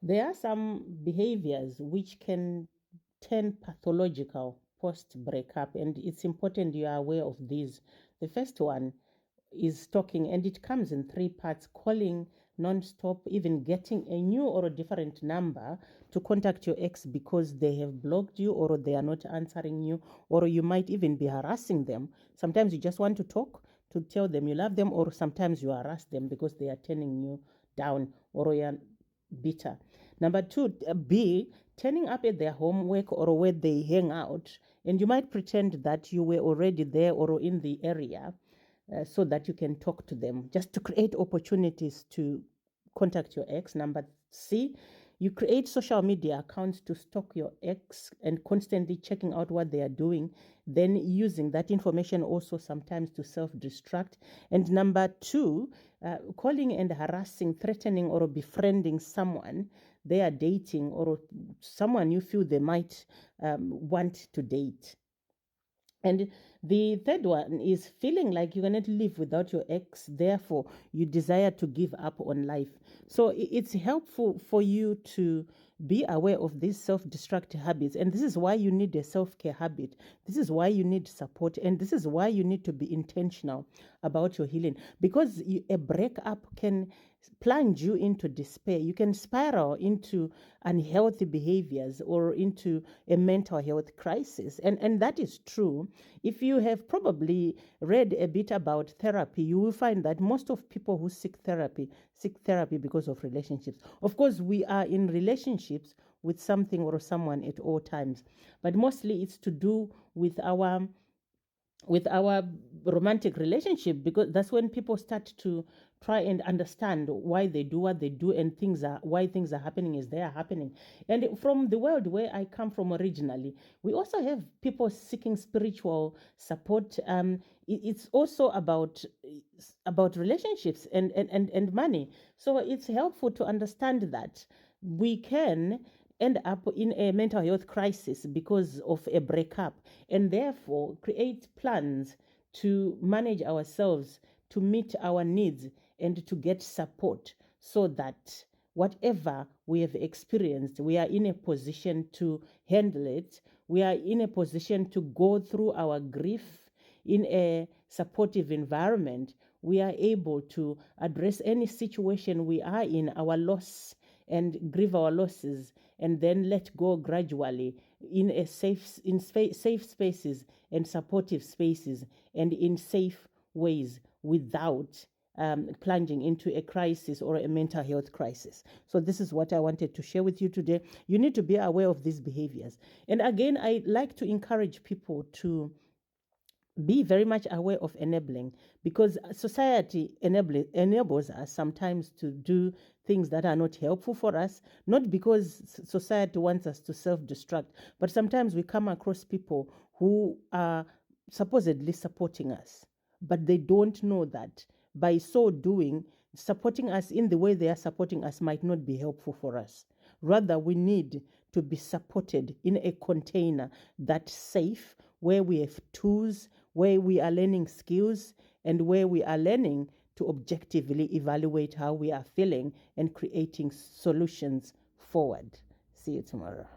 There are some behaviors which can turn pathological post breakup, and it's important you are aware of these. The first one is stalking, and it comes in three parts: calling non-stop, even getting a new or a different number to contact your ex because they have blocked you or they are not answering you, or you might even be harassing them. Sometimes you just want to talk to tell them you love them, or sometimes you harass them because they are turning you down or you are bitter. Number two, B, turning up at their homework or where they hang out, and you might pretend that you were already there or in the area, so that you can talk to them, just to create opportunities to contact your ex. Number C, you create social media accounts to stalk your ex and constantly checking out what they are doing, then using that information also sometimes to self-destruct. And number two, calling and harassing, threatening, or befriending someone they are dating or someone you feel they might want to date. And the third one is feeling like you cannot live without your ex, therefore you desire to give up on life. So it's helpful for you to be aware of these self-destructive habits. And this is why you need a self-care habit. This is why you need support. And this is why you need to be intentional about your healing. Because a breakup can plunge you into despair. You can spiral into unhealthy behaviors or into a mental health crisis. And that is true. If you have probably read a bit about therapy, you will find that most of people who seek therapy because of relationships. Of course, we are in relationships with something or someone at all times, but mostly it's to do with our romantic relationship, because that's when people start to try and understand why they do what they do and why things are happening as they are happening. And from the world where I come from originally, we also have people seeking spiritual support. It's also about relationships and money. So it's helpful to understand that we can end up in a mental health crisis because of a breakup, and therefore create plans to manage ourselves, to meet our needs, and to get support so that whatever we have experienced, we are in a position to handle it. We are in a position to go through our grief in a supportive environment. We are able to address any situation we are in, our loss, and grieve our losses, and then let go gradually in safe spaces and supportive spaces and in safe ways without plunging into a crisis or a mental health crisis. So this is what I wanted to share with you today. You need to be aware of these behaviors. And again, I like to encourage people to be very much aware of enabling, because society enables us sometimes to do things that are not helpful for us, not because society wants us to self-destruct, but sometimes we come across people who are supposedly supporting us, but they don't know that by so doing, supporting us in the way they are supporting us might not be helpful for us. Rather, we need to be supported in a container that's safe, where we have tools, where we are learning skills, and where we are learning to objectively evaluate how we are feeling and creating solutions forward. See you tomorrow.